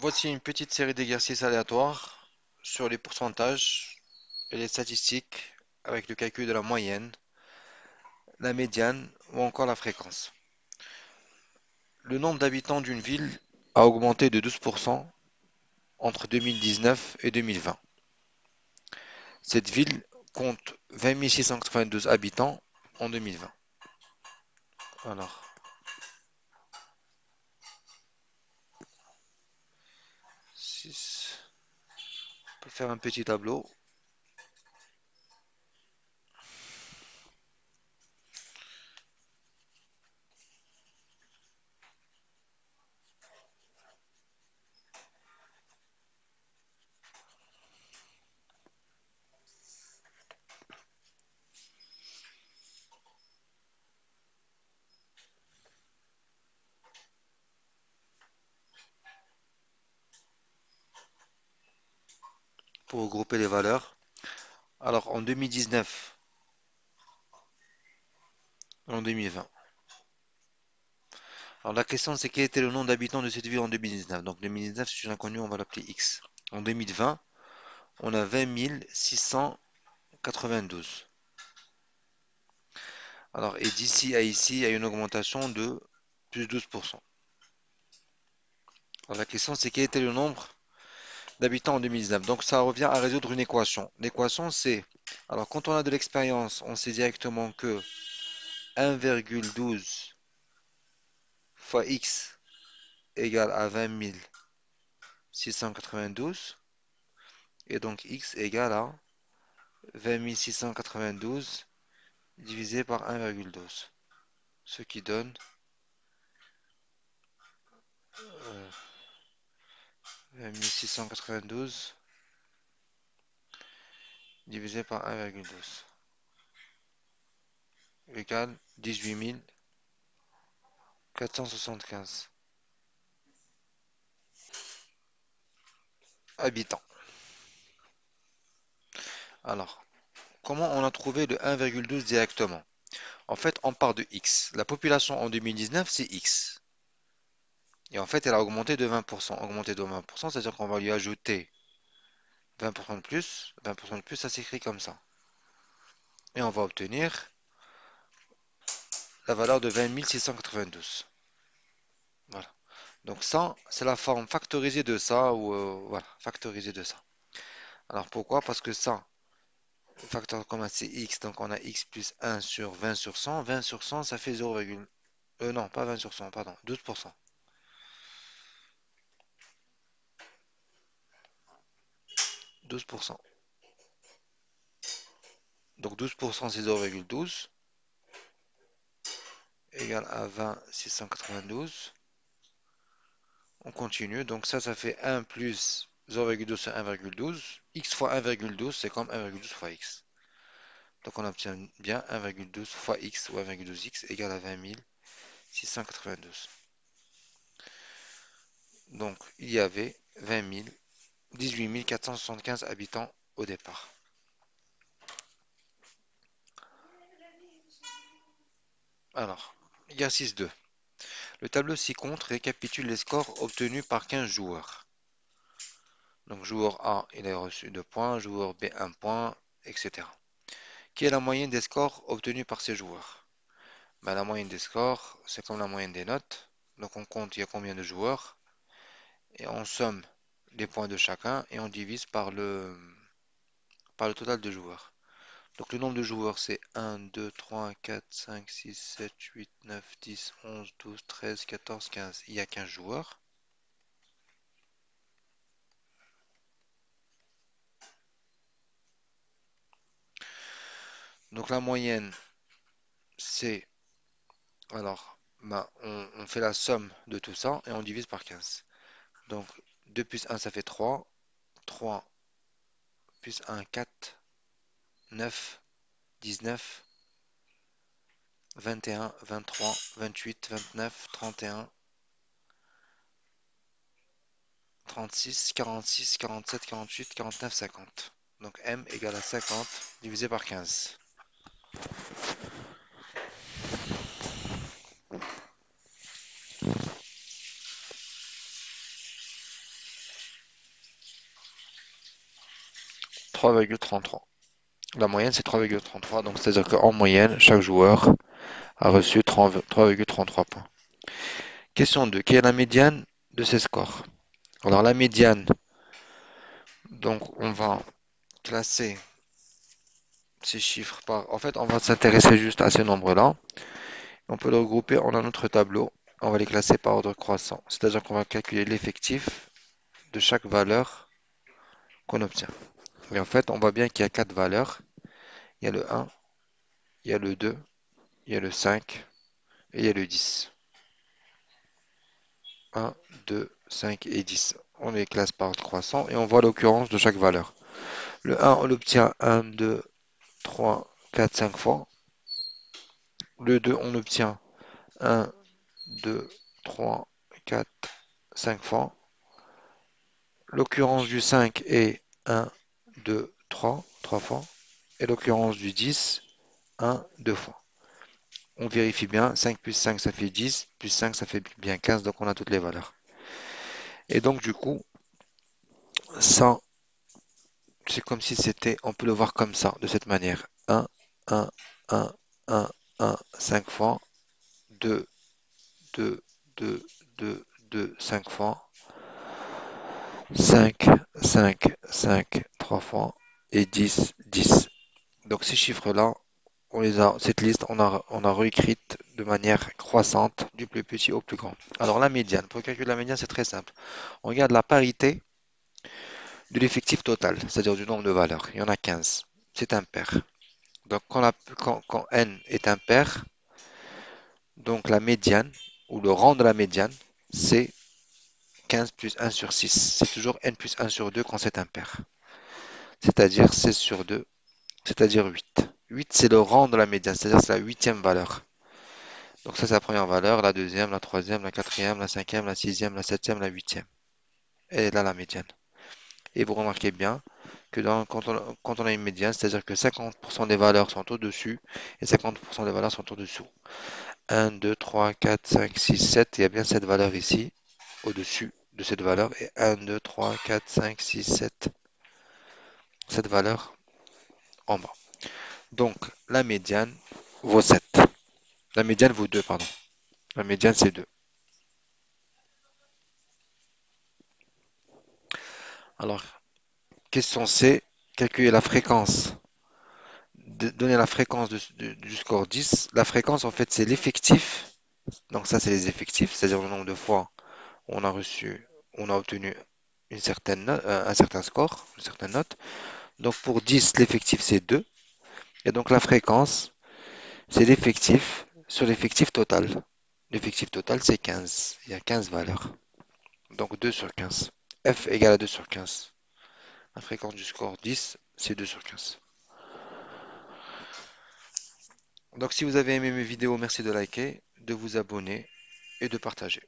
Voici une petite série d'exercices aléatoires sur les pourcentages et les statistiques avec le calcul de la moyenne, la médiane ou encore la fréquence. Le nombre d'habitants d'une ville a augmenté de 12% entre 2019 et 2020. Cette ville compte 20 692 habitants en 2020. Alors, 6. On peut faire un petit tableau pour regrouper les valeurs. Alors, en 2019 et en 2020. Alors la question c'est quel était le nombre d'habitants de cette ville en 2019. Donc 2019 c'est une inconnue, on va l'appeler X. En 2020, on a 20 692. Alors et d'ici à ici, il y a une augmentation de plus 12%. Alors la question c'est quel était le nombre d'habitants en 2019. Donc ça revient à résoudre une équation. L'équation c'est, alors quand on a de l'expérience, on sait directement que 1,12 fois X égale à 20 692. Et donc X égale à 20 692 divisé par 1,12. Ce qui donne 20 692 divisé par 1,12 égale 18 475 habitants. Alors, comment on a trouvé le 1,12 directement? En fait, on part de X. La population en 2019, c'est X. Et en fait, elle a augmenté de 20%. Augmenté de 20%, c'est-à-dire qu'on va lui ajouter 20% de plus. 20% de plus, ça s'écrit comme ça. Et on va obtenir la valeur de 20 692. Voilà. Donc ça, c'est la forme factorisée de ça, ou voilà, factorisée de ça. Alors pourquoi? Parce que ça, le facteur commun c'est x, donc on a x plus 1 sur 20 sur 100. 20 sur 100, ça fait 0, non, pas 20 sur 100, pardon, 12%. 12%. Donc 12% c'est 0,12 égale à 20 692. On continue, donc ça fait 1 plus 0,12 c'est 1,12. X fois 1,12 c'est comme 1,12 fois x. Donc on obtient bien 1,12 fois x ou 1,12x égale à 20 692. Donc il y avait 18 475 habitants au départ. Alors, exercice 2. Le tableau ci-contre récapitule les scores obtenus par 15 joueurs. Donc joueur A, il a reçu 2 points, joueur B 1 point, etc. Quelle est la moyenne des scores obtenus par ces joueurs? Ben, la moyenne des scores, c'est comme la moyenne des notes. Donc on compte il y a combien de joueurs et on somme les points de chacun et on divise par le total de joueurs. Donc le nombre de joueurs c'est 1, 2, 3, 4, 5, 6, 7, 8, 9, 10, 11, 12, 13, 14, 15. Il y a 15 joueurs. Donc la moyenne c'est, alors, ben, on fait la somme de tout ça et on divise par 15. Donc 2 plus 1 ça fait 3. 3 plus 1, 4, 9, 19, 21, 23, 28, 29, 31, 36, 46, 47, 48, 49, 50. Donc M égale à 50 divisé par 15. 3,33. La moyenne, c'est 3,33. Donc, c'est-à-dire qu'en moyenne, chaque joueur a reçu 3,33 points. Question 2. Quelle est la médiane de ces scores? Alors, la médiane, donc, on va classer ces chiffres par... En fait, on va s'intéresser juste à ces nombres-là. On peut les regrouper en un autre tableau. On va les classer par ordre croissant. C'est-à-dire qu'on va calculer l'effectif de chaque valeur qu'on obtient. Et en fait, on voit bien qu'il y a quatre valeurs. Il y a le 1, il y a le 2, il y a le 5 et il y a le 10. 1, 2, 5 et 10. On les classe par ordre croissant et on voit l'occurrence de chaque valeur. Le 1, on l'obtient 1, 2, 3, 4, 5 fois. Le 2, on l'obtient 1, 2, 3, 4, 5 fois. L'occurrence du 5 est 1, 2, 3, 3 fois. Et l'occurrence du 10, 1, 2 fois. On vérifie bien, 5 plus 5 ça fait 10, plus 5 ça fait bien 15, donc on a toutes les valeurs. Et donc du coup, ça, c'est comme si c'était, on peut le voir comme ça, de cette manière. 1, 1, 1, 1, 1, 5 fois, 2, 2, 2, 2, 2, 5 fois, 5, 5, 5, 3 fois, et 10, 10. Donc ces chiffres-là, cette liste, on a réécrite de manière croissante du plus petit au plus grand. Alors la médiane, pour calculer la médiane, c'est très simple. On regarde la parité de l'effectif total, c'est-à-dire du nombre de valeurs. Il y en a 15. C'est impair. Donc quand n est impair, donc la médiane, ou le rang de la médiane, c'est 15 plus 1 sur 6. C'est toujours n plus 1 sur 2 quand c'est impair. C'est-à-dire 16 sur 2, c'est-à-dire 8. 8, c'est le rang de la médiane, c'est-à-dire c'est la huitième valeur. Donc ça, c'est la première valeur, la deuxième, la troisième, la quatrième, la cinquième, la sixième, la septième, la huitième. Et là, la médiane. Et vous remarquez bien que quand on a une médiane, c'est-à-dire que 50% des valeurs sont au-dessus et 50% des valeurs sont au-dessous. 1, 2, 3, 4, 5, 6, 7. Il y a bien cette valeur ici, au-dessus de cette valeur. Et 1, 2, 3, 4, 5, 6, 7. Cette valeur en bas. Donc, la médiane vaut 7. La médiane vaut 2, pardon. La médiane, c'est 2. Alors, question C, calculer la fréquence. Donner la fréquence du score 10. La fréquence, en fait, c'est l'effectif. Donc ça, c'est les effectifs, c'est-à-dire le nombre de fois où on a obtenu un certain score, une certaine note. Donc pour 10, l'effectif, c'est 2. Et donc la fréquence, c'est l'effectif sur l'effectif total. L'effectif total, c'est 15. Il y a 15 valeurs. Donc 2 sur 15. F égale à 2 sur 15. La fréquence du score 10, c'est 2 sur 15. Donc si vous avez aimé mes vidéos, merci de liker, de vous abonner et de partager.